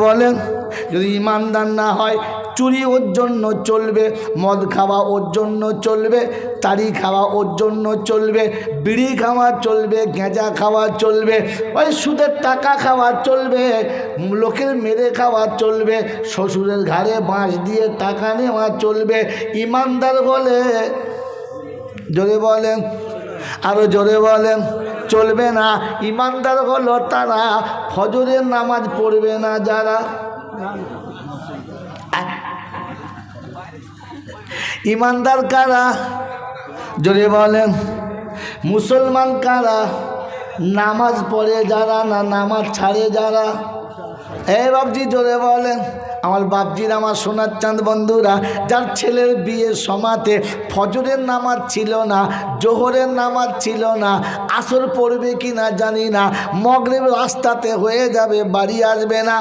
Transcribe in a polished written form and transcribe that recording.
বলেন যদি ইমানদার না হয় চুরি ওর জন্য চলবে, মদ খাওয়া ওর জন্য চলবে, তাড়ি খাওয়া ওর জন্য চলবে, বিড়ি খাওয়া চলবে, গেঁজা খাওয়া চলবে, ওই সুদের টাকা খাওয়া চলবে, লোকের মেরে খাওয়া চলবে, শ্বশুরের ঘাড়ে বাঁশ দিয়ে টাকা নেওয়া চলবে। ইমানদার বলে জোরে বলেন, আরো জোরে বলেন, চলবে না। ইমানদার হলো তারা ফজরের নামাজ পড়বে না যারা। ইমানদার কারা জোরে বলেন, মুসলমান কারা? নামাজ পড়ে যারা না নামাজ ছাড়ে যারা। এই বাপজি জোরে বলেন, আমার বাপজির, আমার সোনার চাঁদ বন্ধুরা, যার ছেলের বিয়ের সমাতে ফজরের নামাজ ছিল না, জোহরের নামাজ ছিল না, আসর পড়বে কি না জানি না, মাগরিব রাস্তাতে হয়ে যাবে, বাড়ি আসবে না।